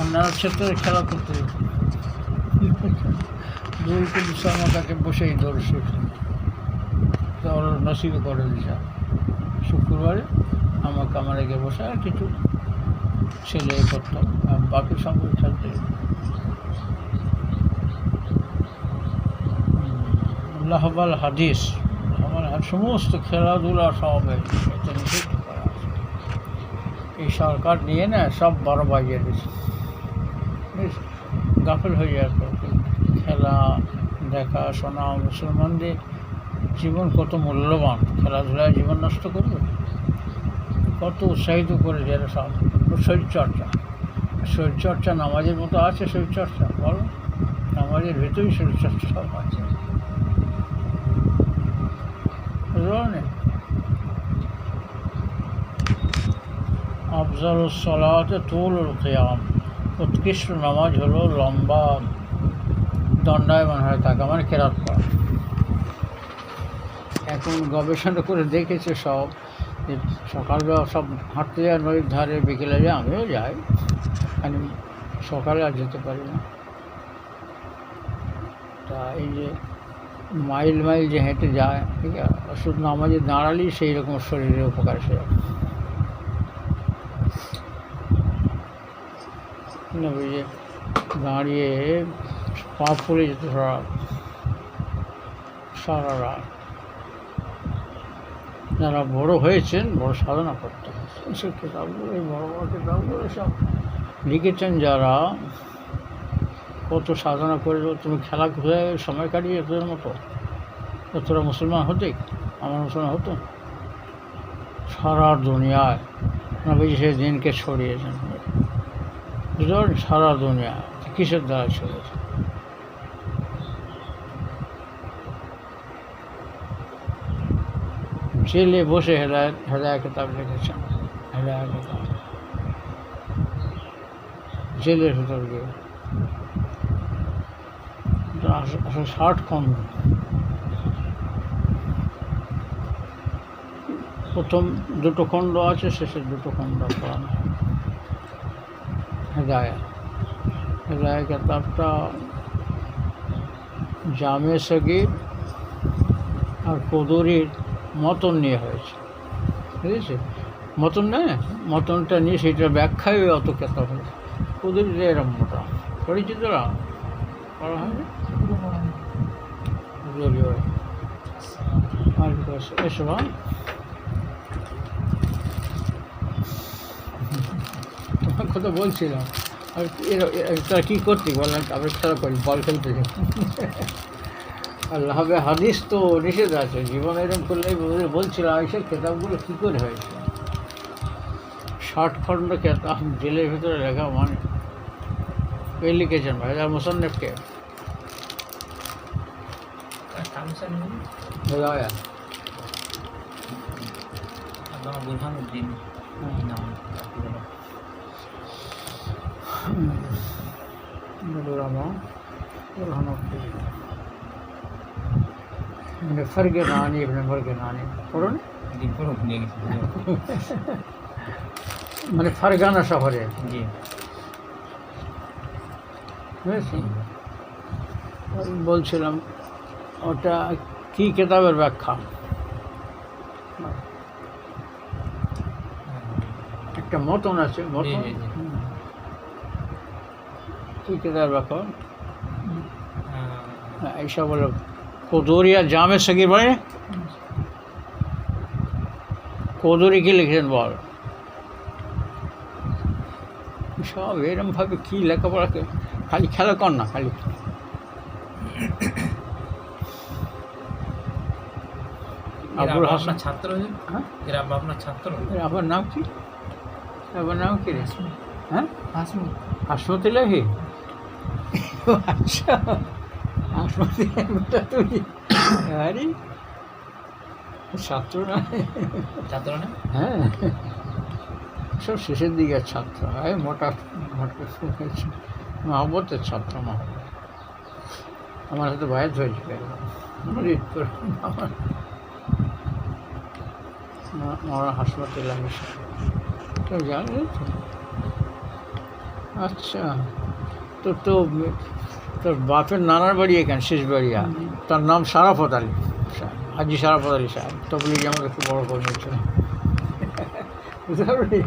অন্যান্য ক্ষেত্রে খেলা করতে দৌড়কে বিশ্রামা তাকে বসেই দৌড় শিখছে ওর নসিবে করে দিশা শুক্রবারে আমাকে আমার এগিয়ে বসে আর কিছু ছেলে করতাম আর বাকি সঙ্গে খেলতে লাহবাল হাদিস আমার সমস্ত খেলাধুলা সব এটা নিষিদ্ধ করা আছে। এই সরকার নিয়ে না সব বড় বাজিয়ে দিচ্ছে, বেশ গাফেল হয়ে যায়। খেলা দেখা শোনা মুসলমানদের জীবন কত মূল্যবান, খেলাধুলায় জীবন নষ্ট করবে, কত উৎসাহিত করে যারা সব শরীরচর্চা। শরীরচর্চা নামাজের মতো আছে শরীরচর্চা? বলো, নামাজের ভেতরেই শরীরচর্চা সব আছে। আফজালুস সালাতে তুলুল কিয়াম, উৎকৃষ্ট নামাজ হলো লম্বা দণ্ডায়মান হয়ে থাকা, মানে কেরাত করা। এখন গবেষণা করে দেখেছে সব যে সকালবেলা সব হাঁটতে যায় নদীর ধারে, বিকেলে যায়, আমিও যাই, আমি সকালে আর যেতে পারি না। তা এই যে মাইল মাইল যে হেঁটে যায়, ঠিক আছে, শুধু নামাজে দাঁড়ালেই সেই রকম শরীরের উপকার সে যে দাঁড়িয়ে পা ফুলে যেত সারা রাত। যারা বড় হয়েছেন, বড় সাধনা করতে হয়, সেই কিতাবগুলো, এই বড় বড় কিতাবগুলো সব লিখেছেন যারা কত সাধনা করে। তুমি খেলা ঘুরে সময় কাটিয়ে তোদের মতো তোরা মুসলমান হতে, আমার মুসলমান হতো? সারা দুনিয়ায় নবীজি সেই দিনকে ছড়িয়েছেন, সারা দুনিয়া কিসের দ্বারা ছড়িয়েছে? জেলে বসে হেদায়া কিতাব লিখেছেন, হেদায়া কিতাব জেলের ভিতর গিয়ে 60 খণ্ড। প্রথম 2 খণ্ড আছে, শেষের 2 খণ্ড পড়ানো হয়। হেদায়া কিতাবটা জামে সগীর আর কদুরির মতন নিয়ে হয়েছে, বুঝেছে? মতন না, মতনটা নিয়ে সেটার ব্যাখ্যায় অত কেতাব হয়েছে। কদুরির এরম মোটা পরিচিতরা পড়া হয় না, এসব তোমার কথা বলছিলাম। আর তারা কী করতে বললাম, তারপরে খেলা করি, বল খেলতে যাই। আল্লাহ হাদিস তো নিষেধ আছে, জীবন এরকম করলে বলছিলাম এইসব কেতাবগুলো কী করে হয়েছে। 60 খণ্ড কেতাব জেলের ভিতরে লেখা, মানে কে লিখেছেন ভাই? আর মুসান্নেফকে ফরগেনানি, ইবনে ফরগেনানি পড়ুন, মানে ফারগানা শহরে। বুঝেছি, বলছিলাম ওটা কী কেতাবের ব্যাখ্যা? একটা মতন আছে, মতন কী কেতাবের ব্যাখ্যা? এইসব হলো কদুরিয়া জামে সগীর, বলে কদুরি কি লিখেছেন বল? সব এরমভাবে কী লেখাপড়াকে খালি খেলা কর না, খালি আবুল হাসান ছাত্র। হ্যাঁ, আপনার ছাত্র, আপনার নাম কি? আপনার নাম কি রে? হ্যাঁ, হাসমত ইলাহি। আচ্ছা, হাসমত তুমি আরে ছাত্র না? ছাত্র না, হ্যাঁ, সব শেষের দিকে ছাত্র। মোটা মোটা মহব্বতের ছাত্র, মহব্বত। আমার সাথে বায়াত হয়েছিল আমার হাসমত ইলাহি। তো জানি তো। আচ্ছা, তো তোর বাপের নানার বাড়ি এখানে শেষবাড়িয়া, তার নাম সারাফত আলী, হাজি সারাফত আলী সাহেব, তবলিগি আমাদের খুব বড় করে নিয়েছিল, বুঝতে পারলি?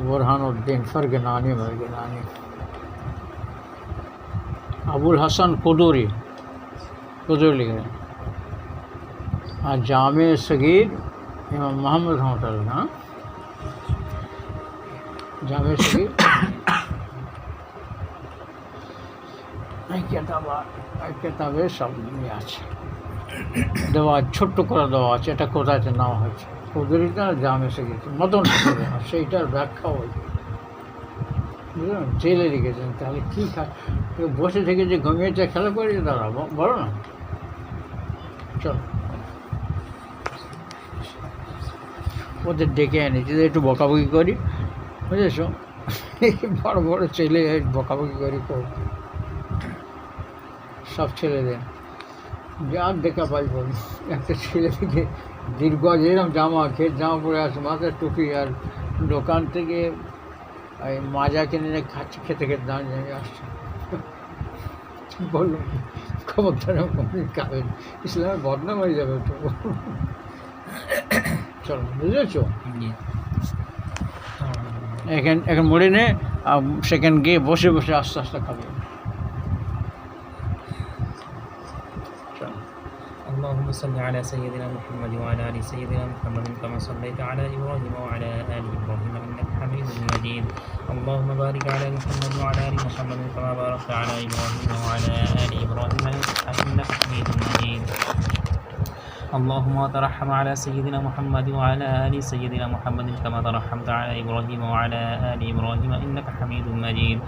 বুরহানুদ্দিন ফরগনানি আবুল হাসান কুদুরি লিখে, আর জামে সগীর ইমাম মোহাম্মদ রহমতুল্লাহ, না জামে সগীর এই কেতাবে সব নিয়ে আছে, দেওয়া ছোট্ট করে দেওয়া আছে, এটা কোথায় নেওয়া হয়েছে, কুদুরিটা জামে সগীর মদন সেইটার ব্যাখ্যা ওই, বুঝলেন, জেলে রেখেছেন। তাহলে কী বসে থেকে যে ঘুমিয়েছে খেলা করে দাঁড়া, বলো না, চলো ওদের ডেকে এনেছি, একটু বকাবকি করি, বুঝেছ, বড় বড় ছেলে বকাবকি করি খুব, সব ছেলেদের যা দেখা পাই বলি, একটা ছেলে থেকে দীর্ঘ যেরকম জামা পরে আসে, মাথায় টুপি, আর দোকান থেকে এই মাজা কিনে খেতে দাঁড়িয়ে আসছে, বললো খবরদার খাবেন, ইসলামের বদনাম হয়ে যাবে তো। চলো, বুঝেছো, এখন মরে নে, সেখানে গিয়ে বসে বসে আস্তে আস্তে খাবে। اللهم صل على سيدنا محمد وعلى ال سيدنا محمد كما صليت على ابراهيم وعلى ال ابراهيم انك حميد مجيد. اللهم بارك على محمد وعلى ال محمد كما باركت على ابراهيم وعلى ال ابراهيم انك حميد مجيد. اللهم ترحم على سيدنا محمد وعلى ال سيدنا محمد كما ترحمت على ابراهيم وعلى ال ابراهيم انك حميد مجيد.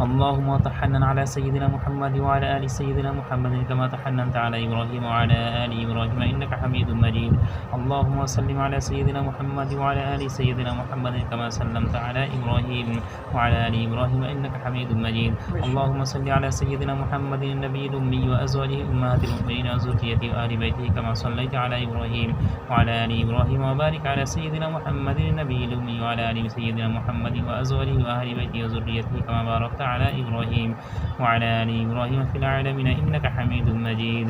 اللهم تحنن على سيدنا محمد وعلى آل سيدنا محمد كما تحننت على إبراهيم وعلى آل إبراهيم إنك حميد مجيد. اللهم سلم على سيدنا محمد وعلى آل سيدنا محمد كما سلمت على إبراهيم وعلى آل إبراهيم إنك حميد مجيد. اللهم صل على سيدنا محمد النبي الأمي وأزواجه أمهات المؤمنين وذريته وآل بيته كما صليت على إبراهيم وعلى آل إبراهيم وبارك على سيدنا محمد النبي الأمي وعلى آل سيدنا محمد وأزواجه وآل بيته وذريته كما باركت على إبراهيم وعلى آل إبراهيم في العالمين إنك حميد مجيد.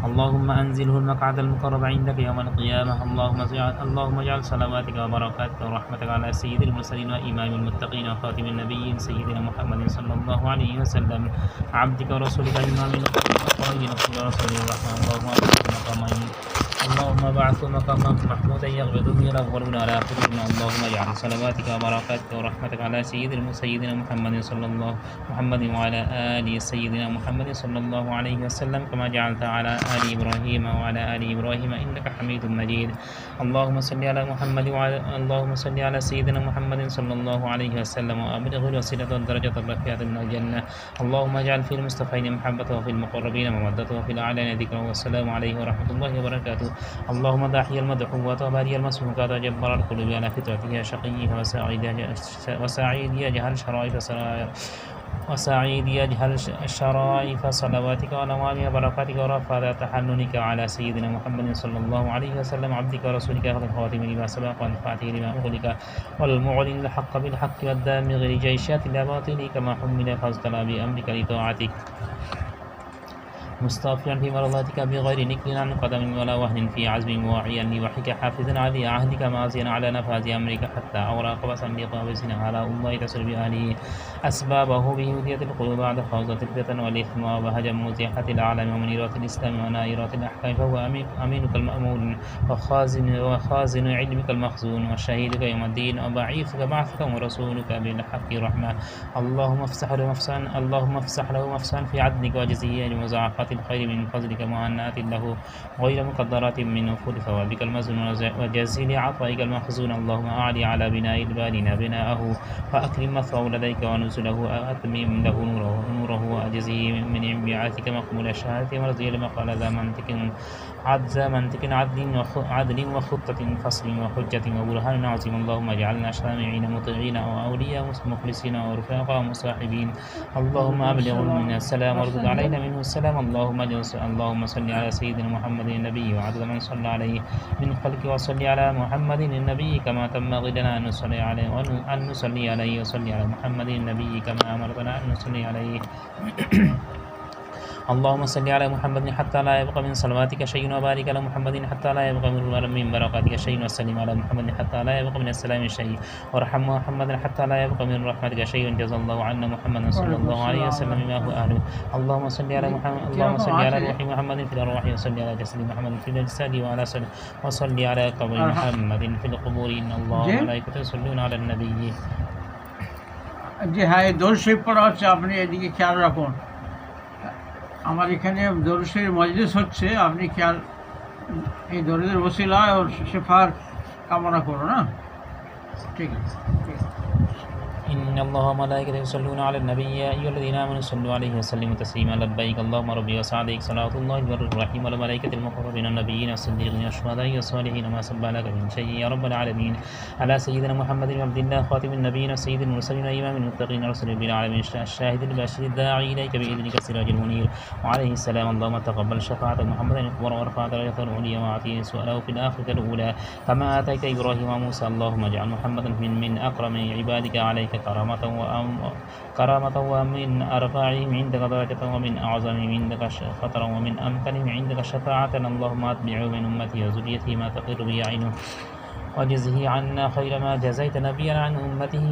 اللهم أنزله المقعد المقرب عندك يوم القيامة. اللهم اجعل صلواتك وبركاتك ورحمتك على سيد المرسلين وإمام المتقين وخاتم النبيين سيدنا محمد صلى الله عليه وسلم عبدك ورسولك إمام القائلين صلى رسول الرحمن. اللهم بعث مقاما محمودا يغفر به الأولون على آخرين. اللهم اجعل صلواتك وبركاتك ورحمتك على سيدنا محمد صلى الله محمد وعلى آل سيدنا محمد صلى الله عليه وسلم كما جعلت على آل إبراهيم وعلى آل إبراهيم إنك حميد مجيد. اللهم صل على سيدنا محمد صلى الله عليه وسلم وأبلغه الوسيلة والدرجة الرفيعة من الجنة. اللهم اجعل في المصطفين محبته وفي المقربين مودته وفي الأعلى ذكره. والسلام عليه ورحمة الله وبركاته. اللهم داحي المدحوات وباري المسموكات وجبر القلوب على فطرتها شقيها وسعيد يجهل شرائف وسعيد يجهل شرائف صلواتك ونوامها بركاتك ورفعت تحننك على سيدنا محمد صلى الله عليه وسلم عبدك ورسولك الخاتم لما سبق والفاتح لما أغلق والمعلن الحق بالحق والدامغ لجيشات الباطل كما حمل فاصطلى بأمرك لطاعتك مستغفرا في مرضاتك بغير نكل عن قدم ولا وهن في عزم واعيا لوحيك حافظا على عهدك ماضيا على نفاذ أمرك حتى أوراق وصنديق وزنا على الله تسر بأهله أسبابه بهدية القلوب بعد خوضة الفتن والإثم وبهجم مزيحة العالم ومنيرات الإسلام ونائرات الأحكام. فهو أمينك المأمون وخازن علمك المخزون وشهيدك يوم الدين وبعيثك بعثك ورسولك بالحق رحمة. اللهم افسح له مفسحا في عدلك وجزيه لمضاعفات الخير من فضلك مهنات له غير مقدرات من نفور ثوابك المزون وجزيل عطائك المخزون. اللهم أعلي على بناء البالين بناءه وأكرم مثواه لديك ونزله وأتمم له نوره وأجزيه من انبعاثك مقبول الشهادة مرضي لما قال ذا منطق عدز منطق عدل وخطة فصل وحجة وبرهان عظيم. اللهم اجعلنا سامعين مطيعين وأولياء مخلصين ورفاقا مصاحبين. اللهم أبلغ منا السلام وارد علينا منه السلام. اللهم صل على سيدنا محمد النبي وعدد من صلى عليه من خلق، وصل على محمد النبي كما تنبغي لنا أن نصلي عليه وصل على محمد النبي كما أمرتنا أن نصلي عليه. اللهم صل على محمد حتى لا يبقى من صلواتك شيء، وبارك على محمد حتى لا يبقى من بركاتك شيء، وسلم على محمد حتى لا يبقى من السلام شيء، وارحم محمد حتى لا يبقى من رحمتك شيء. جزا الله عنا محمد صلى الله عليه وسلم ما هو أهله. اللهم صل على محمد، اللهم صل على روح محمد في الأرواح، وصل على جسد محمد في الأجساد، وعلى وصل على قبر محمد في القبور. إن الله وملائكته يصلون على النبي. জি হ্যাঁ, এই দরুদ শরীফ পড়া হচ্ছে, আপনি এদিকে খেয়াল রাখুন। আমার এখানে দরুদ শরীফ মজলিস হচ্ছে, আপনি খেয়াল এই দরুদের ওসিলায় ওর শেফার কামনা করো না। ঠিক আছে। إن الله وملائكته يصلون على النبي يا أيها الذين آمنوا صلوا عليه وسلموا تسليما. لبيك اللهم ربي وسعديك صلاة الله والرحيم والملائكة المقربين النبيين الصديقين الشهداء الصالحين ما سبح لك من شيء يا رب العالمين. على سيدنا محمد عبد الله خاتم النبيين سيد المرسلين إمام المتقين رسول رب العالمين الشاهد البشير الداعي إليك بإذنك السراج المنير وعليه السلام. اللهم تقبل شفاعة محمد الأكبر وارفع درجته العليا وأعطيه سؤاله في الآخرة الأولى كما آتيت إبراهيم وموسى. اللهم اجعل محمدا من أكرم عبادك عليك كرامة ومن أرفعهم عندك درجة ومن أعظمهم عندك خطرا ومن أمكنهم عندك شفاعة. اللهم أتبعه من أمته وذريته ما تقر به عينه وجزه عنا خير ما جزيت نبيا عن أمته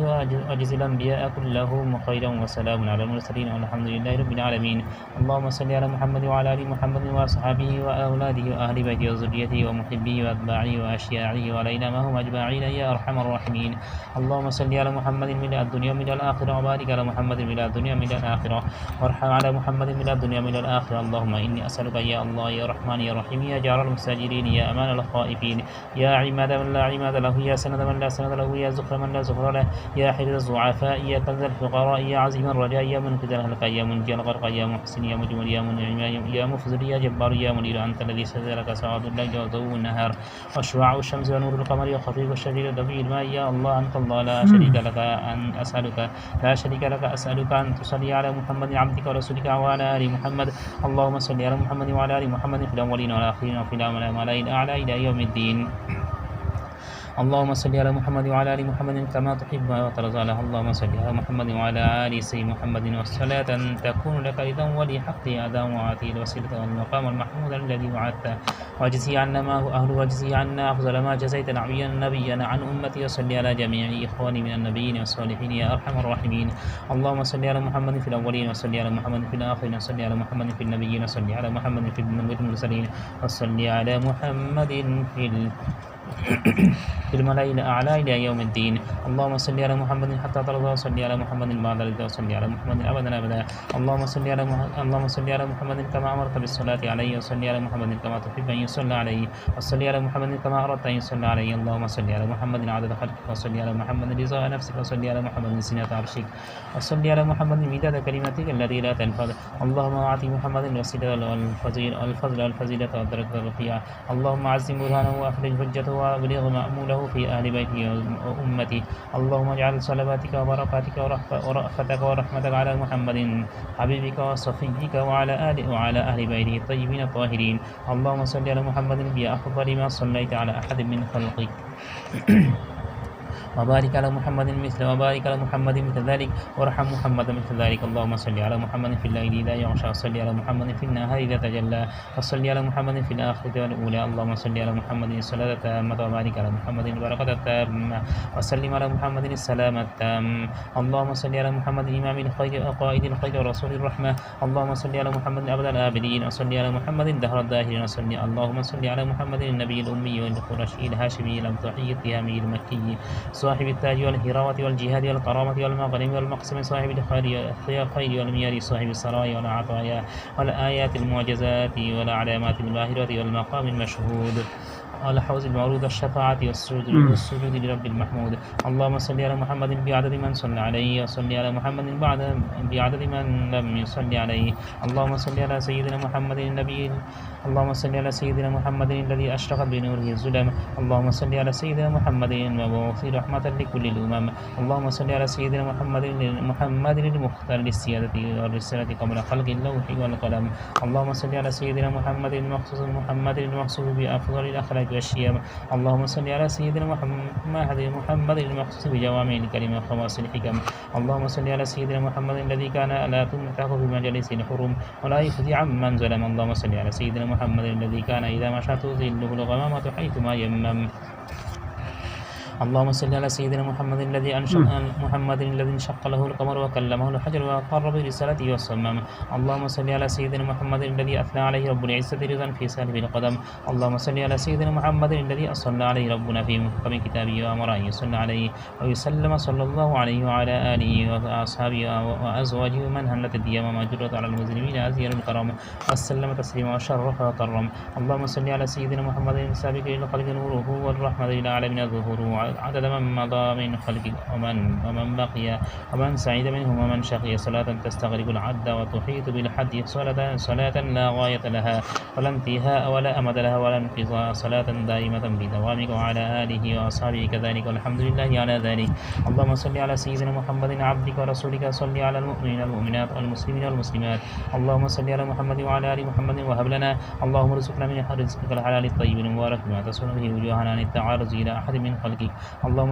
وجز الأنبياء كلهم خيرا. وسلام على المرسلين والحمد لله رب العالمين. اللهم صل على محمد وعلى آل محمد وأصحابه وأولاده وأهل بيته وذريته ومحبه وأتباعه وأشياعه وعلينا معهم أجمعين يا أرحم الراحمين. اللهم صل على محمد من الدنيا من الآخرة، وبارك على محمد من الدنيا من الآخرة، وارحم على محمد من الدنيا من الآخرة. اللهم إني أسألك يا الله يا رحمن يا رحيم يا جار المستجيرين يا أمان الخائفين يا عماد من لا عماد له يا سند من لا سند له يا زخر من لا زخر له يا حرز الضعفاء يا كنز الفقراء يا عزيم الرجاء يا منقذ الهلك يا منجي الغرق يا محسن يا مجمل يا منعم يا مفزر يا جبار يا منير. أنت الذي سجلك سعاد الليل وضوء النهار وشعاع الشمس ونور القمر وخفيف الشجر ودفيع الماء. يا الله أنت الله لا شريك لك لا شريك لك أسألك أن تصلي على محمد عبدك ورسولك وعلى آل محمد. اللهم صل على محمد وعلى آل محمد في الأولين والآخرين وفي الأعلى الأعلى إلى يوم الدين. اللهم صل على محمد وعلى آل محمد كما تحب وترضى له. اللهم صل على محمد وعلى آل سيدنا محمد والصلاة تكون لك رضا ولحق أداء وعطي الوسيلة والمقام المحمود الذي وعدته، واجزي عنا ما هو أهل، واجزي عنا أفضل ما جزيت نبينا عن أمتي. وصل على جميع إخواني من النبيين والصالحين يا أرحم الراحمين. اللهم صل على محمد في الأولين، وصل على محمد في الآخرين، وصل على محمد في النبيين، وصل على محمد في المرسلين، وصل على محمد في الملأ الأعلى إلى يوم الدين. اللهم صل على محمد حتى ترضى، وصل على محمد بعد الرضا، وصل على محمد أبدا أبدا. اللهم صل على محمد كما أمرت بالصلاة عليه، وصل على محمد كما تحب أن يصلى عليه، وصل على محمد كما أردت أن يصلى عليه. اللهم صل على محمد عدد خلقك، وصل على محمد رضا نفسك، وصل على محمد زينة عرشك، وصل على محمد مداد كلمتك التي لا تنفذ. اللهم أعط محمد الوسيلة والفضيلة والدرجة الرفيعة. اللهم عزم برهانه وأخرج حجته وأبلغ مأموله في أهل بيته وأمته. اللهم اجعل صلواتك وبركاتك ورأفتك ورحمتك على محمد حبيبك وصفيك وعلى أهل بيته الطيبين الطاهرين. اللهم صل على محمد بأفضل ما صليت على أحد من خلقك وبارك على محمد مثل ذلك، وارحم محمد مثل ذلك. اللهم صل على محمد في الليل إذا يغشى، وصل على محمد في النهار إذا تجلى، وصل على محمد في الآخرة والأولى. اللهم صل على محمد الصلاة التامة، وبارك على محمد البركة التامة، وسلم على محمد السلام التام. اللهم صل على محمد إمام الخير وقائد الخير ورسول الرحمة. اللهم صل على محمد أبد الآبدين، وصل على محمد دهر الداهرين. اللهم صل على محمد النبي الأمي والقرشي الهاشمي الأمطحي التهامي المكي صاحب التاج والهراوة والجهاد والكرامة والمغنم والمقسم، صاحب الخير والميار، صاحب السرايا والعطايا والآيات المعجزات والعلامات الباهرة والمقام المشهود. على حوز المعروض الشفاعة والسجود لرب المحمود. اللهم صل على محمد بعدد من صلى عليه، وصل على محمد بعدد من لم يصل عليه. اللهم صل على سيدنا محمد النبي. اللهم صل على سيدنا محمد الذي أشرقت بنوره الظلم. اللهم صل على سيدنا محمد المبعوث رحمة لكل الأمم. اللهم صل على سيدنا محمد المختار للسيادة والرسالة قبل خلق اللوح والقلم. اللهم صل على سيدنا محمد المخصوص بأفضل الأخلاق والشيم. اللهم صل على سيدنا محمد المخصوص بجوامع الكلم وخواص الحكم. اللهم صل على سيدنا محمد الذي كان لا تنتهك في مجالس الحرم ولا يفزع من ظلم. اللهم صل على سيدنا محمد الذي كان إذا مشى تظله الغمامة حيثما يمم. اللهم صل على سيدنا محمد الذي انشق له القمر وكلمه الحجر وأقر برسالته والصمم. اللهم صل على سيدنا محمد الذي أثنى عليه رب العزة رضا في سالب القدم. اللهم صل على سيدنا محمد الذي أصلى عليه ربنا في محكم كتابه وأمر أن يصلى عليه ويسلم صلى الله عليه وعلى آله وأصحابه وأزواجه ومن هلت الديام ما جرت على المسلمين أزير الكرم وسلم تسليما وشرف وكرم. اللهم صل على سيدنا محمد السابق إلى الخلق نوره والرحمة إلى عالمنا ظهوره عدد من مضى من خلق ومن بقي ومن سعيد منهم ومن شقي صلاة تستغرق العد وتحيط بالحد صلاة لا غاية لها ولا انتهاء ولا أمد لها ولا انقضاء صلاة دائمة بدوامك وعلى آله وأصحابه كذلك والحمد لله على ذلك. اللهم صل على سيدنا محمد عبدك ورسولك. صل على المؤمنين والمؤمنات والمسلمين والمسلمات. اللهم صل على محمد وعلى آل محمد وهب لنا اللهم ارزقنا من رزقك الحلال الطيب المبارك ما تصون به وجوهنا عن التعارض إلى أحد من خلقك. اللهم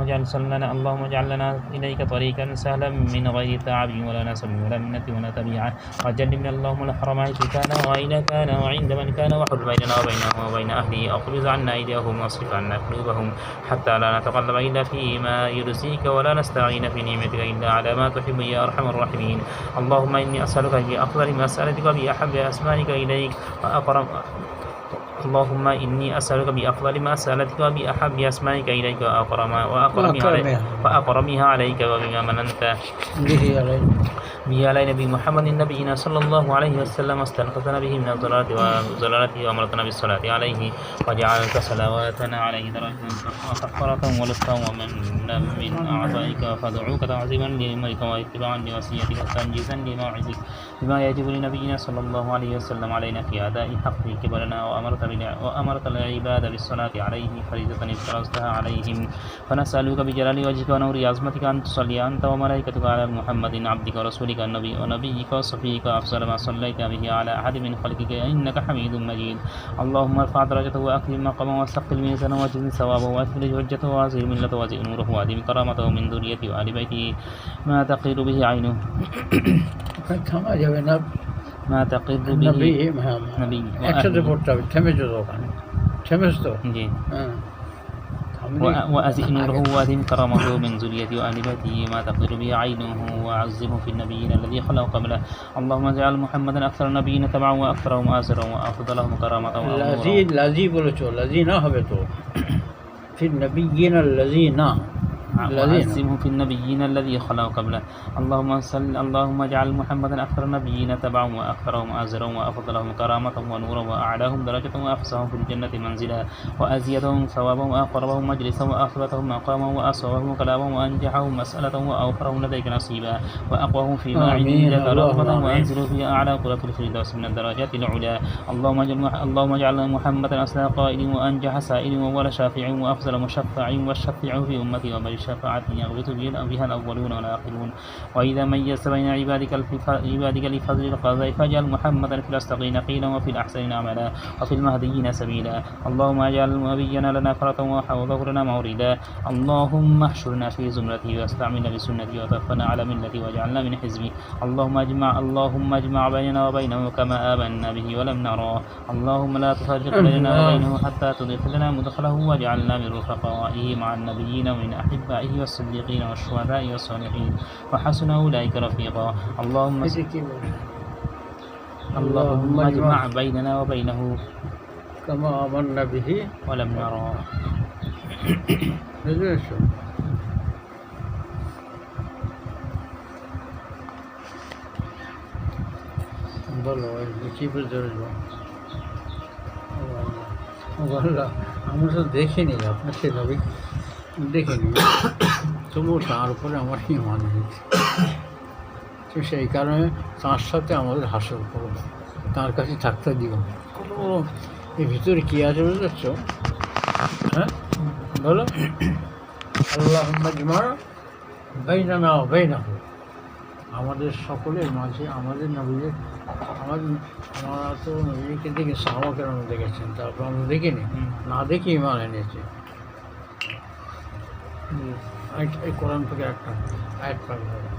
اجعل لنا إليك طريقا سهلا من غير تعب ولا نسب ولا منة ولا تبيعة. وجنبنا اللهم الحرم حيث كان وأين كان وعند من كان وحل بيننا وبينه وبين أهله. أقبض عنا أيديهم واصرف عنا قلوبهم حتى لا نتقلب إلا فيما يرزيك ولا نستعين في نعمتك إلا على ما تحب يا أرحم الراحمين. اللهم إني أسألك بأفضل ما سألتك وبأحب أسمائك إليك اللهم إني أسألك بأفضل ما سألتك وبأحب أسمائك إليك وأكرمها عليك وبما مننت به على نبي محمد نبينا صلى الله عليه وسلم استنقذنا به من الضلالات وأمرتنا بالصلاة عليه وجعلت صلواتنا عليه درجة وكفارة ولطفا ومن أعطائك فدعوك تعظيما لأمرك واتباعا لوصيتك وتنجيزا لموعظك بما يجب لنبينا صلى الله عليه وسلم علينا في أداء حق كبرنا وأمرت العباد بالصلاة عليه فريضة افترضتها عليهم. فنسألك بجلال وجهك ونور عظمتك أن تصلي أنت وملائكتك على محمد عبدك ورسولك النبي ونبيك وصفيك أفضل ما صليت به على أحد من خلقك إنك حميد مجيد. اللهم ارفع درجته وأكرم مقامه وثقل ميزانه وجزل ثوابه وأثبت حجته وأزل ملته وزئ نوره وأدم كرامته من ذريته وآل بيته ما تقر به عينه ما تقر به نبي وأزئ نوره وأدم كرامته من ذريته وآل بيته ما تقر به عينه وعزمه في النبيين الذي خلق قبله. اللهم اجعل محمدا أكثر النبيين تبعا وأكثرهم آزرا وأفضلهم كرامة في النبيين الذين وعزمه في النبيين الذي خلق قبله. اللهم اجعل محمدا أكثر النبيين تبعا وأكثرهم آزرا وأفضلهم كرامة ونورا وأعلاهم درجة وأفسهم في الجنة منزلا وأزيدهم ثوابا وأقربهم مجلسا وأثبتهم مقاما وأصوبهم كلاما وأنجحهم مسألة وأوفرهم لديك نصيبا وأقواهم فيما عندك رغبة وأنزلوا في أعلى قرة الفردوس من الدرجات العلى. اللهم اجعل محمدا أصدق قائل وأنجح سائل وأول شافع وأفضل مشفع والشفيع في أمتي وبل شفاعة يغبط بها الأولون والآخرون. وإذا ميزت بين عبادك لفضل القضاء فاجعل محمدا في الأستقين قيلا وفي الأحسنين عملا وفي المهديين سبيلا. اللهم اجعل نبينا لنا فرة وحوضه لنا موردا. اللهم احشرنا في زمرته واستعملنا بسنته وتوفنا على ملته واجعلنا من حزبه. اللهم اجمع بيننا وبينه كما آمنا به ولم نراه. اللهم لا تفرق بيننا وبينه حتى تدخلنا مدخله واجعلنا من رفقائه مع النبيين ومن أحبائه والصديقين والشهداء والصالحين وحسن أولئك رفيقا. اللهم اجمع بيننا وبينه كما آمنا به ولم نراه. বলো কি বলতে বললাম আমরা তো দেখিনি আপনার সে নবী দেখিনি, তবুও তার উপরে আমার ইমান হয়েছে। তো সেই কারণে তার সাথে আমাদের হাসল করবো, তার কাছে থাকতে দিব না। কত বড় এর ভিতরে কী আছে বুঝতে পারছো? হ্যাঁ বলো, আল্লাহ মাজমার বাইনানা ওয়া বাইনাহু, আমাদের সকলের মাঝে আমাদের নবীদের আমরা তো নবীকে দেখে সাহাবাকের আমরা দেখেছেন, তারপর আমরা দেখিনি, না দেখে ইমান এনেছে। এই কোরআন থেকে একটা আয়াত পাঠ হবে।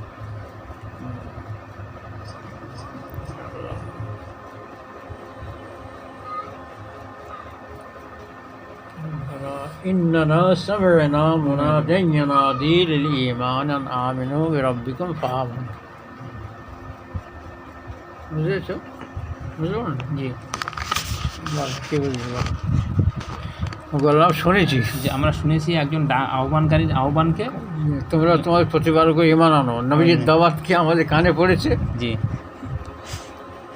إننا سمعنا مناديا ينادي للإيمان أن آمنوا بربكم فآمنوا। বুঝেছো? বুঝলো না? জি কী বুঝলি বললাম, শুনেছি যে আমরা শুনেছি একজন আহ্বানকারীর আহ্বানকে তোমরা তোমার প্রতিবার করে ইমান আনো। নবীজির দাওয়াত কি আমাদের কানে পড়েছে? জি,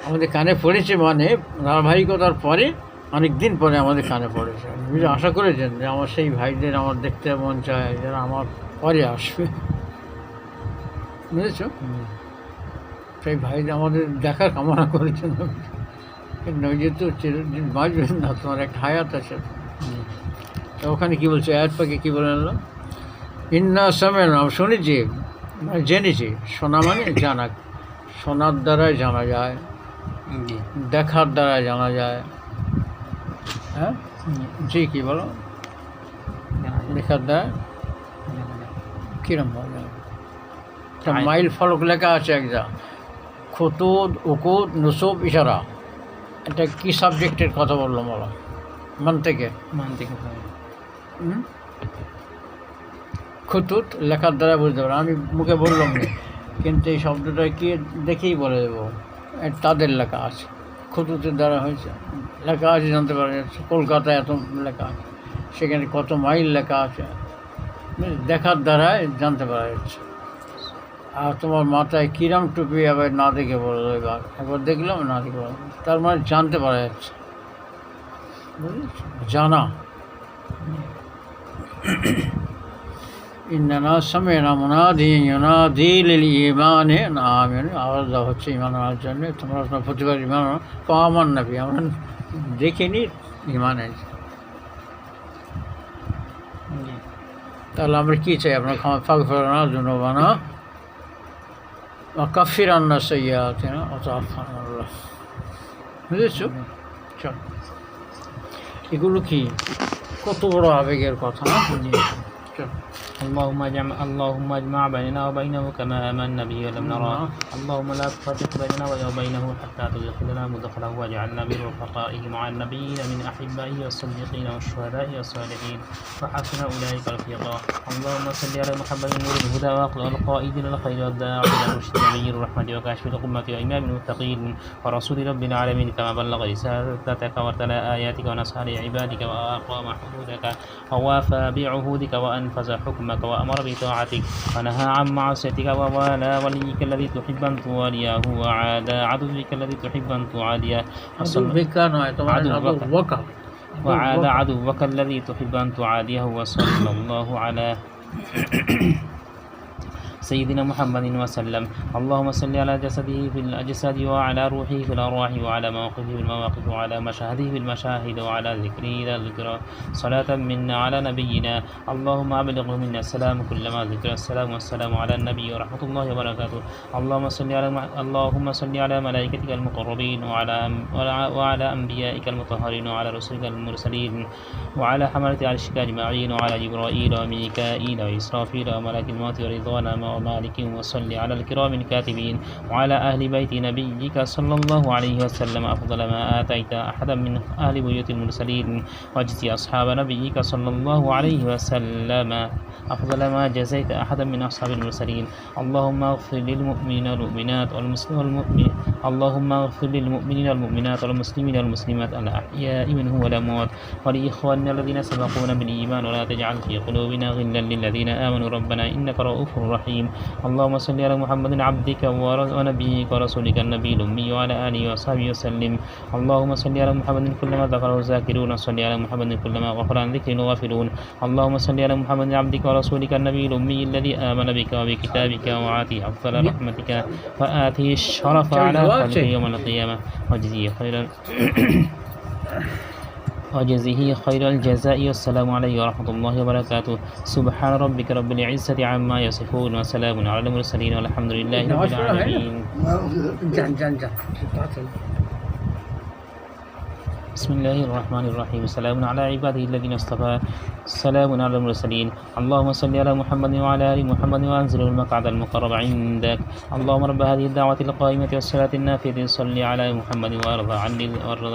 আমাদের কানে পড়েছে, মানে ধারাবাহিকতার পরে অনেক দিন পরে আমাদের কানে পড়েছে। নবীজি আশা করেছেন যে আমার সেই ভাইদের আমার দেখতে মন চায়, যারা আমার পরে আসবে। বুঝেছো? সেই ভাইদের আমাদের দেখার কামনা করেছেন নবীজি। তো চিরদিন বাঁচবেন না, তোমার একটা হায়াত আছে। তো ওখানে কী বলছে আয়াত পাকে, কী বলে আনলাম? ইন্না সামি'না, শুনেছি, জেনেছি। শোনা মানে জানা, শোনার দ্বারাই জানা যায়, দেখার দ্বারাই জানা যায়। হ্যাঁ জি, কী বলো? দেখার দ্বারা কীরকম বলা যায়? একটা মাইল ফলক লেখা আছে একটা, খুতুদ, উকুদ, নুসুব, ইশারা। এটা কী সাবজেক্টের কথা বললাম বলো? মান থেকে খুতুত লেখার দ্বারা বুঝতে পারো, আমি মুখে বললাম না, কিন্তু এই শব্দটা কি দেখেই বলে দেবো, তাদের লেখা আছে, খুতুতের দ্বারা হয়েছে, লেখা আছে, জানতে পারা যাচ্ছে। কলকাতায় এত লেখা আছে, সেখানে কত মাইল লেখা আছে, দেখার দ্বারাই জানতে পারা যাচ্ছে। আর তোমার মাথায় কিরাম টুপি আবার না দেখে বলো, একবার দেখলাম না দেখে বলো, তার মানে জানতে পারা যাচ্ছে, জানা। ইন্নানা সামি'না মুনাদিয়ান ইউনাদি লিল ঈমানি আন আমিনু, আওয়াজ দেওয়া হচ্ছে ঈমান আনার জন্য, তোমরা তোমার প্রতিবার ঈমান আনো। ফাআমান্না বিহি, আমরা দেখিনি, ঈমান এনেছি। তাহলে আমরা কী চাই? আপনার ফাগফির লানা যুনুবানা ওয়া কাফির আন্না সাইয়্যাতিনা ওয়া তাওয়াফানা আল্লাহ। বুঝেছো? চল, এগুলো কি কত বড় আবেগের কথা না? চল। اللهم اجمع بيننا وبينه كما آمنا به ولم نراه. اللهم لا تفرق بيننا وبينه حتى تدخلنا مدخله واجعلنا من رفقائه مع النبيين من أحبائه والصديقين والشهداء والصالحين وحسن أولئك رفيقا. اللهم صل على محمد نور الهدى والقائد إلى الخير والداعي إلى الرشد نبي الرحمة وكاشف الأمة وإمام المتقين ورسول رب العالمين، كما بلغ رسالتك وتلا آياتك ونصح لعبادك وأقام حدودك ووافى بعهودك وأنفذ حكمك وأمر بطاعتك ونهى عن معصيتك ووالى وليك الذي تحب أن تواليه وعادى عدوك الذي تحب أن تعاديه وعادى عدوك الذي تحب أن تعاديه. وصلى الله على سيدنا محمد وسلم. اللهم صل على جسده في الأجساد وعلى روحه في الأرواح وعلى مواقفه في المواقف وعلى مشاهده في المشاهد وعلى ذكره إلى الذكرى صلاة منا على نبينا. اللهم أبلغه منا السلام كلما ذكر السلام والسلام على النبي ورحمة الله وبركاته. اللهم صل على ملائكتك المقربين وعلى أنبيائك المطهرين وعلى رسلك المرسلين وعلى حملة عرشك أجمعين وعلى جبرائيل وميكائيل وإسرافيل وملك الموت ورضوان ومالك. وصل على الكرام الكاتبين وعلى أهل بيت نبيك صلى الله عليه وسلم أفضل ما آتيت أحدا من أهل بيوت المرسلين، واجزي أصحاب نبيك صلى الله عليه وسلم أفضل ما جزيت أحدا من أصحاب المرسلين. اللهم اغفر للمؤمنين والمؤمنات والمسلمين والمسلمات الأحياء منهم والأموات، ولإخواننا الذين سبقونا بالإيمان، ولا تجعل في قلوبنا غلا للذين آمنوا ربنا إنك رؤوف رحيم. اللهم صل على محمد عبدك ونبيك ورسولك النبي الأمي وعلى آله وصحبه وسلم. اللهم صل على محمد كلما ذكره الذاكرون وصل على محمد كلما غفر عن ذكر الغافلون. اللهم صل على محمد عبدك ورسولك النبي الأمي الذي آمن بك وبكتابك وآتي أفضل رحمتك وآتي الشرف على خلقه يوم القيامة وجزيه خير الجزاء. والسلام عليكم ورحمة الله وبركاته. سبحان ربك رب العزة عما يصفون وسلام على المرسلين والحمد لله رب العالمين. بسم الله الرحمن الرحيم. سلام على عباده الذين اصطفى سلام على المرسلين. اللهم صل على محمد وعلى آل محمد وأنزل المقعد المقرب عندك. اللهم رب هذه الدعوة القائمة والصلاة النافذة صل على محمد وارضى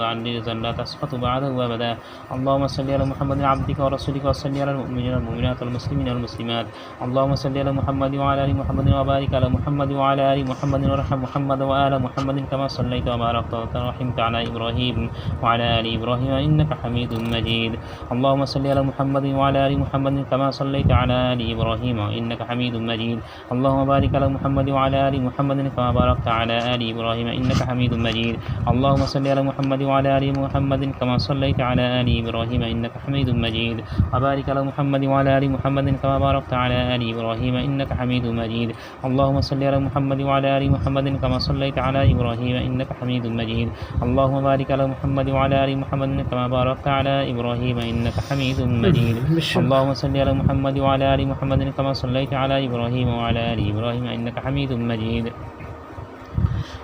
عني رضا لا تسقط بعده أبدا. اللهم صل على محمد عبدك ورسولك وصل على المؤمنين والمؤمنات والمسلمين والمسلمات. اللهم صل على محمد وعلى آل محمد وبارك على محمد وعلى آل محمد وارحم محمد وآل محمد كما صليت وباركت ورحمت على إبراهيم وعلى آل إبراهيم إنك حميد مجيد. اللهم صل على محمد وعلى آل محمد كما صليت على آل إبراهيم إنك حميد مجيد. اللهم بارك على محمد وعلى آل محمد كما باركت على آل إبراهيم إنك حميد مجيد. اللهم صل على محمد وعلى آل محمد كما صليت على آل إبراهيم إنك حميد مجيد. وبارك على محمد وعلى آل محمد كما باركت على آل إبراهيم إنك حميد مجيد. اللهم صل على محمد وعلى آل محمد كما صليت على إبراهيم إنك حميد مجيد. اللهم بارك على محمد وعلى آل محمد كما باركت على إبراهيم إنك حميد مجيد. اللهم صل على محمد وعلى آل محمد كما صليت على إبراهيم وعلى آل إبراهيم إنك حميد مجيد.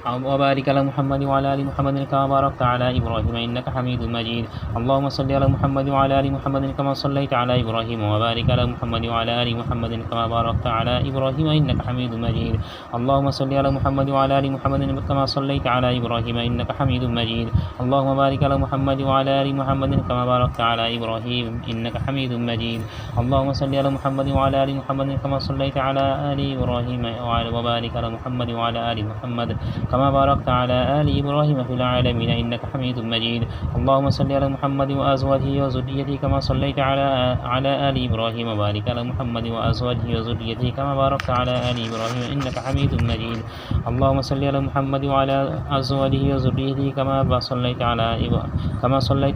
وبارك على محمد وعلى آل محمد كما باركت على إبراهيم إنك حميد مجيد. اللهم صل على محمد وعلى آل محمد كما صليت على إبراهيم وبارك على محمد وعلى آل محمد كما باركت على إبراهيم إنك حميد مجيد. اللهم صل على محمد وعلى آل محمد كما صليت على إبراهيم إنك حميد مجيد. اللهم بارك على محمد وعلى آل محمد كما باركت على إبراهيم إنك حميد مجيد. اللهم صل على محمد وعلى آل محمد كما صليت على آل إبراهيم وبارك على محمد وعلى آل محمد كما باركت على آل إبراهيم في العالمين إنك حميد مجيد. اللهم صل على محمد وأزواجه وذريته كما صليت على آل إبراهيم وبارك على محمد وأزواجه وذريته كما باركت على آل إبراهيم إنك حميد مجيد. اللهم صل على محمد وعلى أزواجه وذريته كما صليت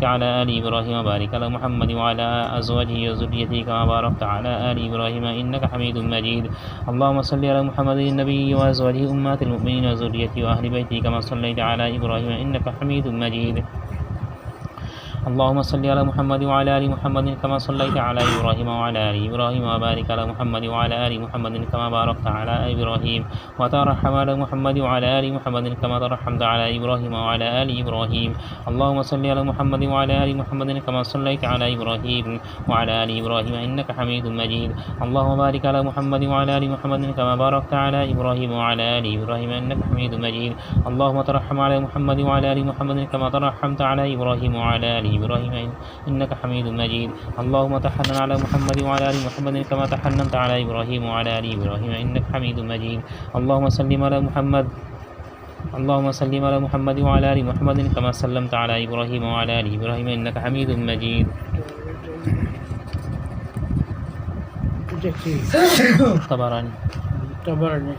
على آل إبراهيم وبارك على محمد وعلى أزواجه وذريته كما باركت على آل إبراهيم إنك حميد مجيد. اللهم صل على محمد النبي وأزواجه أمهات المؤمنين وذريته وأهل بيته كما صليت على إبراهيم إنك حميد مجيد. اللهم صل على محمد وعلى آل محمد كما صليت على إبراهيم وعلى آل إبراهيم وبارك على محمد وعلى آل محمد كما باركت على إبراهيم وترحم على محمد وعلى آل محمد كما ترحمت على إبراهيم وعلى آل إبراهيم. اللهم صل على محمد وعلى آل محمد كما صليت على إبراهيم وعلى آل إبراهيم إنك حميد مجيد. اللهم بارك على محمد وعلى آل محمد كما باركت على إبراهيم وعلى آل إبراهيم إنك حميد مجيد. اللهم ترحم على محمد وعلى آل محمد كما ترحمت على إبراهيم وعلى آل إبراهيم إنك حميد مجيد. اللهم تحنن على محمد وعلى آل محمد كما تحننت على إبراهيم وعلى آل إبراهيم إنك حميد مجيد. اللهم سلم على محمد وعلى آل محمد كما سلمت على إبراهيم وعلى آل إبراهيم إنك حميد مجيد. طبراني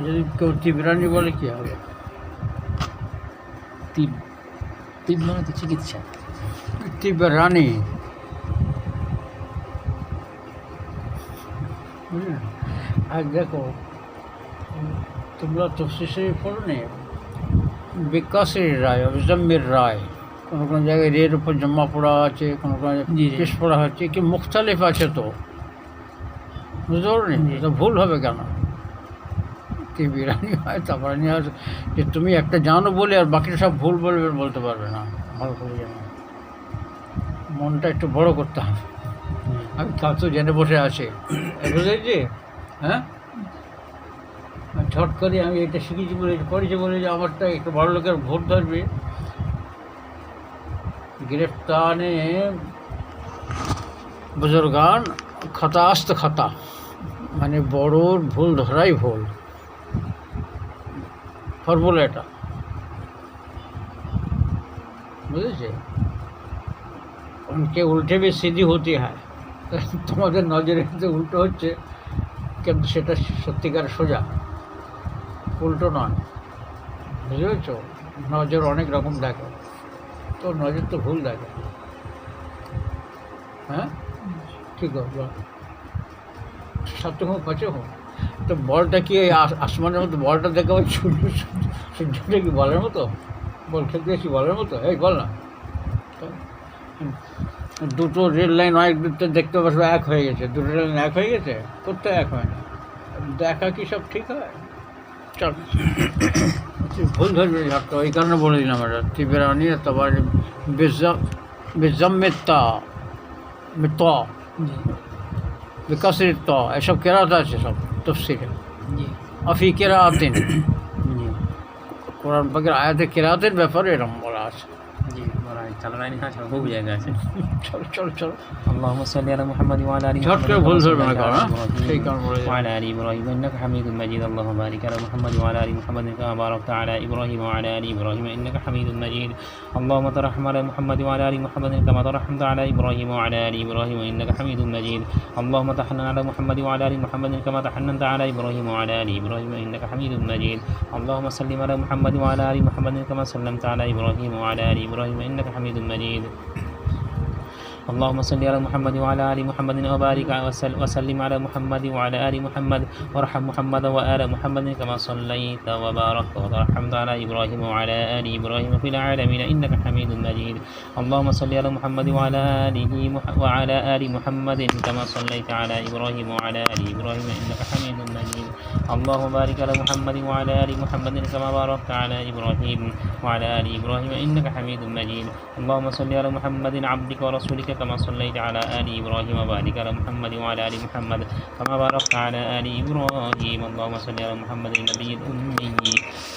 যদি কেউ তিবরানি বলে কি হবে? তিব মানে তো চিকিৎসা। তিবরানি আর দেখো তোমরা তফসির শরীফ পড়ো নি, বিকাশের রায় অবিজম্মের রায়, কোনো কোনো জায়গায় রের উপর জমা পড়া আছে, কোনো কোনো পেশ পড়া হচ্ছে, কি মুখতালিফ আছে, তো বুঝতে পারো নি? তো ভুল হবে কেন? বিরানি হয় তারপরে যে তুমি একটা জানো বলে আর বাকিটা সব ভুল বলতে পারবে না। ভালো করে জানো, মনটা একটু বড় করতে হবে। আমি তা তো জেনে বসে আছে, বুঝেছি। হ্যাঁ, ঝট করে আমি এটা শিখেছি করেছি বলে যে আমারটা একটু বড় লোকের ভোট ধরবে। गिरफ्ताने बुजुर्गान खतास्त खता মানে বড়োর ভুল ধরাই ভুল, ফর্মুলা এটা, বুঝেছে? उनके उल्टे भी सीधी होती है। তোমাদের নজরে তো উল্টো হচ্ছে, কিন্তু সেটা সত্যিকার সোজা, উল্টো নয়, বুঝতে পেরেছো? নজর অনেক রকম দেখে, তো নজর তো ভুল দেখে। হ্যাঁ, ঠিক আছে, সপ্তম পঁচম তো বলটা কি এই আসমানের মতো বলটা দেখে ওই সূর্যটা কি বলের মতো? বল খেলতে গেছি বলের মতো? এই বল না, দুটো রেল লাইন অনেক দূরতে দেখতে পাচ্ছ এক হয়ে গেছে, দুটো রেল লাইন এক হয়ে গেছে, করতে এক হয় না, দেখা কি সব ঠিক হয়? চল ভুল ধরবে তো ওই কারণে বলে দিলাম এটা তিবেরানি তোমার বেজম্মেতা ত বিকাশের ত এসব কেরাত আছে সব তফসিরে আফি কেরাতিন, কোরআন পাকের আয়াতে কেরাতের ব্যাপারে এরকম বলা আছে। জি বলা হয়, চালানো আছে, খুব জায়গা আছে। চল চল চল, اللهم صل على محمد وعلى ال ঝট করে ভুল ধরবে না কারণ সেই কারণ বলে وعلى ال ابراهيم انك حميد مجيد اللهم بارك على محمد وعلى ال محمد كما باركت على ابراهيم وعلى ال ابراهيم انك حميد مجيد اللهم ترحم على محمد وعلى ال محمد كما ترحمت على ابراهيم وعلى ال ابراهيم انك حميد مجيد اللهم تحنن على محمد وعلى ال محمد كما تحننت على ابراهيم وعلى ال ابراهيم انك حميد مجيد اللهم سلم على محمد وعلى ال محمد كما سلمت على ابراهيم وعلى ال ابراهيم انك حميد مجيد اللهم صل على محمد وعلى ال محمد وبارك وسلم على محمد وعلى ال محمد وارحم محمد وآل محمد كما صليت وباركت وترحمت على ابراهيم وعلى ال ابراهيم في العالمين انك حميد مجيد اللهم صل على محمد وعلى ال محمد كما صليت على ابراهيم وعلى ال ابراهيم انك حميد مجيد اللهم بارك على محمد وعلى ال محمد كما باركت على ابراهيم وعلى ال ابراهيم انك حميد مجيد اللهم صل على محمد عبدك ورسولك كما صليت على آل إبراهيم وبارك على محمد وعلى آل محمد كما باركت على آل إبراهيم اللهم صل على محمد النبي الأمي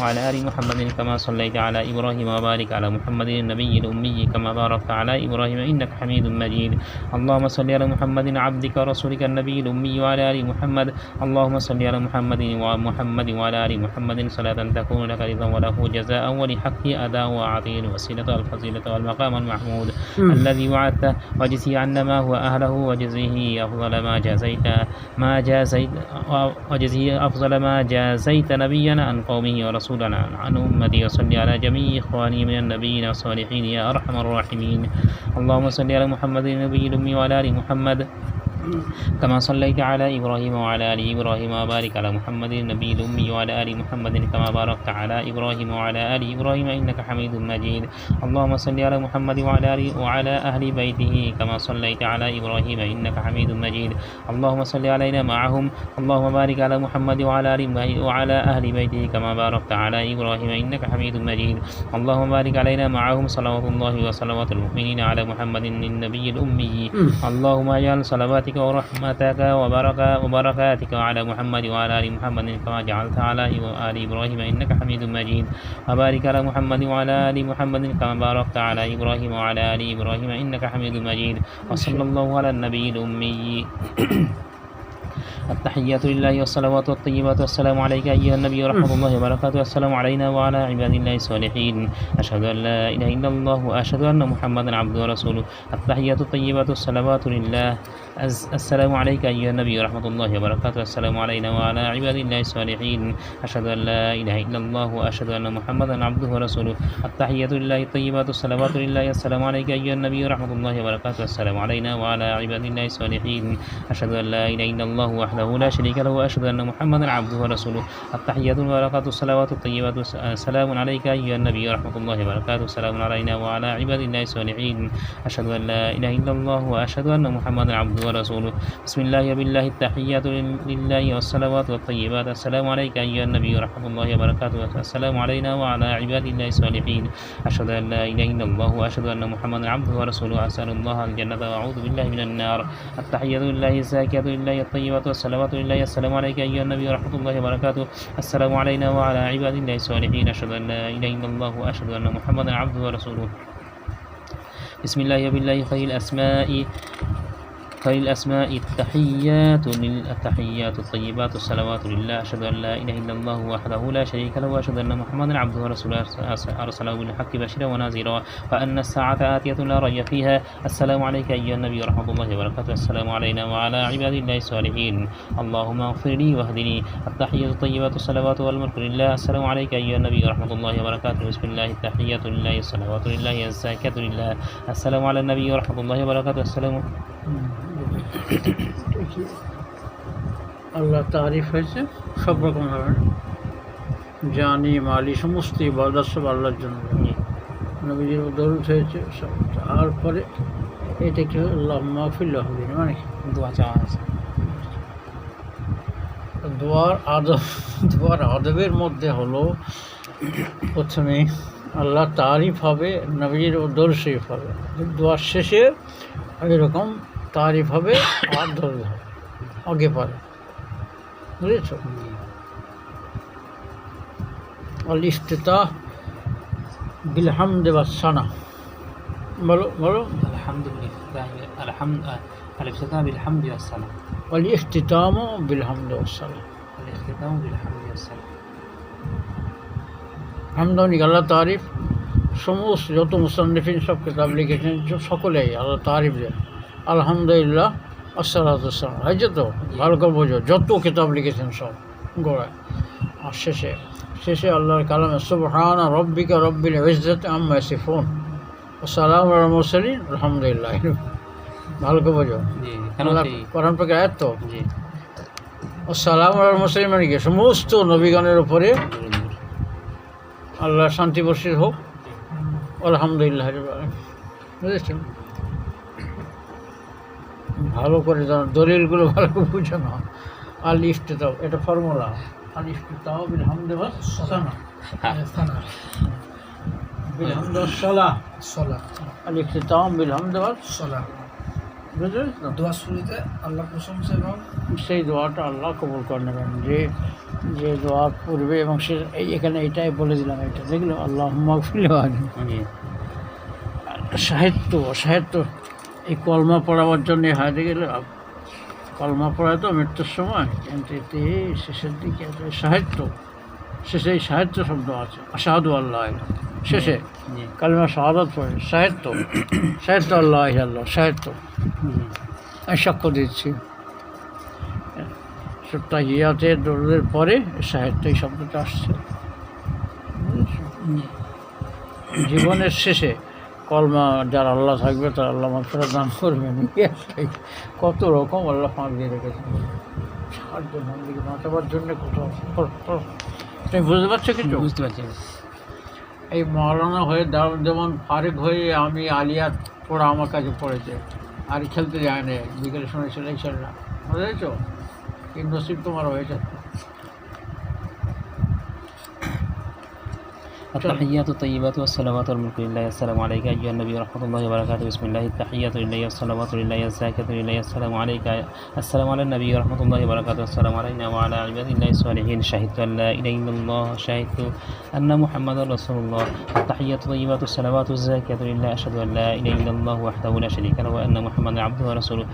وعلى آل محمد كما صليت على إبراهيم وبارك على محمد النبي الأمي كما باركت على إبراهيم إنك حميد مجيد اللهم صل على محمد عبدك ورسولك النبي الأمي وعلى آل محمد اللهم صل على محمد وعلى آل محمد صلاة تكون لك رضا وله جزاء ولحقه أداء وعطيل وسيلة الفضيلة والمقام المحمود الذي وعدته وجزي عنا ما هو أهله وجزيه أفضل ما جازيت نبينا عن قومه ورسولنا عن أمتي وصل على جميع إخواني من النبيين والصالحين يا أرحم الراحمين اللهم صل على محمد النبي الأمي وعلى آل محمد كما صليت على إبراهيم وعلى آل إبراهيم وبارك على محمد النبي الأمي وعلى آل محمد كما باركت على إبراهيم وعلى آل إبراهيم إنك حميد مجيد اللهم صل على محمد وعلى أهل بيته كما صليت على إبراهيم إنك حميد مجيد اللهم صل علينا معهم اللهم بارك على محمد وعلى أهل بيته كما باركت على إبراهيم إنك حميد مجيد اللهم بارك علينا معهم صلوات الله وصلوات المؤمنين على محمد النبي الأمي اللهم اجعل صلواتك ورحمتك وبركاتك على محمد وعلى آل محمد كما جعلت على آل إبراهيم إنك حميد مجيد وبارك على محمد وعلى آل محمد كما باركت على إبراهيم وعلى آل إبراهيم إنك حميد مجيد وصلى الله على النبي الأمي التحيات لله والصلوات والطيبات والسلام عليك أيها النبي ورحمة الله وبركاته السلام علينا وعلى عباد الله الصالحين أشهد أن لا إله إلا الله وأشهد أن محمدا عبده ورسوله التحيات الطيبات والصلوات لله السلام عليك أيها النبي ورحمة الله وبركاته السلام علينا وعلى عباد الله الصالحين أشهد أن لا إله إلا الله وأشهد أن محمدا عبده ورسوله التحيات لله الطيبات الصلوات لله السلام عليك أيها النبي ورحمة الله وبركاته السلام علينا وعلى عباد الله الصالحين أشهد أن لا إله إلا الله وحده لا شريك له وأشهد أن محمدا عبده ورسوله التحيات والبركات الصلوات الطيبات السلام عليك أيها النبي ورحمة الله وبركاته السلام علينا وعلى عباد الله الصالحين أشهد أن لا إله إلا الله وأشهد أن محمدا عبده ورسوله بسم الله وبالله التحيات لله والصلوات والطيبات السلام عليك أيها النبي ورحمة الله وبركاته السلام علينا وعلى عباد الله الصالحين أشهد أن لا إله إلا الله وأشهد أن محمدا عبده ورسوله أسأل الله الجنة وأعوذ بالله من النار التحيات لله الزاكيات لله الطيبات والصلوات لله السلام عليك أيها النبي ورحمة الله وبركاته السلام علينا وعلى عباد الله الصالحين أشهد أن لا إله إلا الله وأشهد أن محمدا عبده ورسوله بسم الله وبالله خير الأسماء فللأسماء التحيات الطيبات الصلوات لله أشهد أن لا إله إلا الله وحده لا شريك له وأشهد أن محمدا عبده ورسوله أرسله بالحق بشيرا ونذيرا وأن الساعة آتية لا ريب فيها. السلام عليك أيها النبي ورحمة الله وبركاته. السلام علينا وعلى عباد الله الصالحين. اللهم اغفر لي واهدني. التحيات الطيبات الصلوات والملك لله. السلام عليك أيها النبي ورحمة الله وبركاته. بسم الله التحيات لله الصلوات لله الزاكية لله. السلام على النبي ورحمة الله وبركاته. السلام আল্লাহ তারিফ হয়েছে সব রকম ধরনের জানি মালি সমস্ত ইবাদত সব আল্লাহর জন্য। নবীজির দরুদ হয়েছে সব। তারপরে এটা কি আল্লাহ মাহফিল মানে দোয়া চাওয়া আছে। দোয়ার আদবের মধ্যে হলো প্রথমে আল্লাহ তারিফ হবে, নবীজির দরুদ শরীফ হবে, দোয়ার শেষে এরকম তারিফ হবে আর দরুদ হবে আগে পরে, বুঝেছ? আল ইফতিতাহ বিল হামদ ওয়াস সানা। বলো الافتتاح بالحمد والصلاة. আল ইফতিতামু বিল হামদ ওয়াস সানা। الاختتام بالحمد والصلاة. হামদানি আল্লাহ তারিফ। সমস্ত যত মুসান্নিফিন সব কিতাব লিখেছেন সকলেই আল্লাহ তারিফ দেন। আলহামদুলিল্লাহ আসসালাতু ওয়াসসালাম হয়েছে তো, ভালো করে বোঝো, যত কিতাব লিখেছেন সব গোড়ায়। আর শেষে আল্লাহর কালামে সুবহানা রব্বিকা রব্বিল ইজ্জাতি আম্মা ইয়াসিফুন ওয়া সালামুন আলাল মুরসালিন আলহামদুলিল্লাহ। ভালো করে বোঝো, কোরআন পাকের আয়াত তো। ওয়া সালামুন আলাল মুরসালিন মানে কি সমস্ত নবীগণের উপরে আল্লাহ শান্তি বর্ষিত হোক, আলহামদুলিল্লাহ। বুঝেছেন? ভালো করে জানো, দলিলগুলো ভালো করে বুঝো না। আল ইফতিতাহ এটা ফর্মুলা। আল ইফতিতাহ বিল হামদি ওয়াস সানা, বিল হামদি ওয়াস সালাহ। আল ইফতিতাহ বিল হামদি ওয়াস সালাহ। বুঝলেন? দোয়া শুরুতে আল্লাহ প্রশংসা এবং সেই দোয়াটা আল্লাহ কবুল করে নেবেন। যে দোয়া করবে এবং সে এখানে এটাই বলে দিলাম, এটা দেখলো আল্লাহ মাগফির সাহিত্য এই কলমা পড়াবার জন্য হারিয়ে গেলে কলমা পড়ায় তো মৃত্যুর সময়, কিন্তু এতে শেষের দিকে শেষে এই সাহিত্য শব্দ আছে। আশহাদু আল্লাহ শেষে কালিমা শাহাদাত পড়ে সাহিত্য আল্লাহ আল্লাহ সাহিত্য আমি সাক্ষ্য দিচ্ছি। তাহিয়াতের দরুদের পরে সাহিত্য এই শব্দটা আসছে। জীবনের শেষে কলমা যার আল্লাহ থাকবে তার আল্লাহ মাগফিরাত দান করবেন। কত রকম আল্লাহ ফাঁক দিয়ে রেখেছেন সাহায্য দিকে বাঁচাবার জন্য। কত তুমি বুঝতে পারছো কিছু? বুঝতে পারছি। এই মৌলানা হয়ে যেমন ফারেক হয়ে আমি আলিয়াত পড়া আমার কাছে পড়েছে, আর খেলতে যায় না, বিকেলের সময় চলে না। বুঝেছো? এই নসিব তোমার হয়েছে। التحيات الطيبات والصلوات والملك لله. السلام عليك أيها النبي ورحمة الله وبركاته. بسم الله التحيات لله والصلوات لله الزاكية لله. السلام عليك. السلام على النبي ورحمة الله وبركاته. السلام علينا وعلى عباد الله الصالحين. شهدت أن لا إله إلا الله. شهدت أن محمدا رسول الله. التحيات الطيبات والصلوات الزاكية لله. أشهد أن لا إله إلا الله وحده لا شريك له وأن محمدا عبده ورسوله.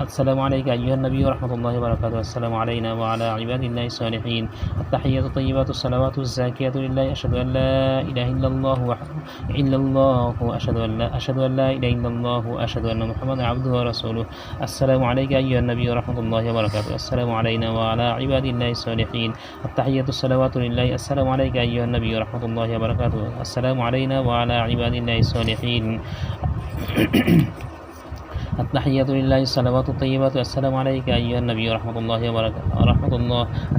السلام عليك أيها النبي ورحمة الله وبركاته. السلام علينا وعلى عباد الله الصالحين. التحيات الطيبات والصلوات الزاكية لله. أشهد أن لا إله إلا الله أشهد أن لا إله إلا الله وأشهد أن محمدا عبده ورسوله. السلام عليك أيها النبي ورحمة الله وبركاته. السلام علينا وعلى عباد الله الصالحين. التحيات الصلوات لله. السلام عليك أيها النبي ورحمة الله وبركاته. السلام علينا وعلى عباد الله الصالحين. التحيات لله الصلوات الطيبات. السلام عليك أيها النبي ورحمة الله وبركاته.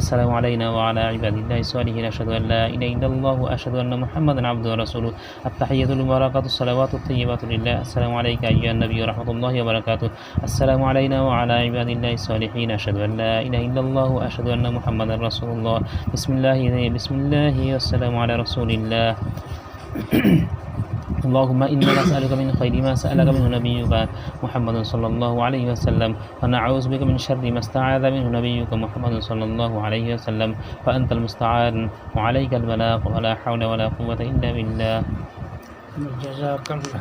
السلام علينا وعلى عباد الله الصالحين. أشهد أن لا إله إلا الله وأشهد أن محمدا عبده ورسوله. التحيات المباركات الصلوات الطيبات لله. السلام عليك أيها النبي ورحمة الله وبركاته. السلام علينا وعلى عباد الله الصالحين. أشهد أن لا إله إلا الله وأشهد أن محمدا رسول الله. بسم الله والسلام على رسول الله. اللهم إنا نسألك من خير ما سألك منه نبيك محمد صلى الله عليه وسلم ونعوذ بك من شر ما استعاذ منه نبيك محمد صلى الله عليه وسلم فأنت المستعان وعليك البلاغ ولا حول ولا قوة إلا بالله. جزاك الله.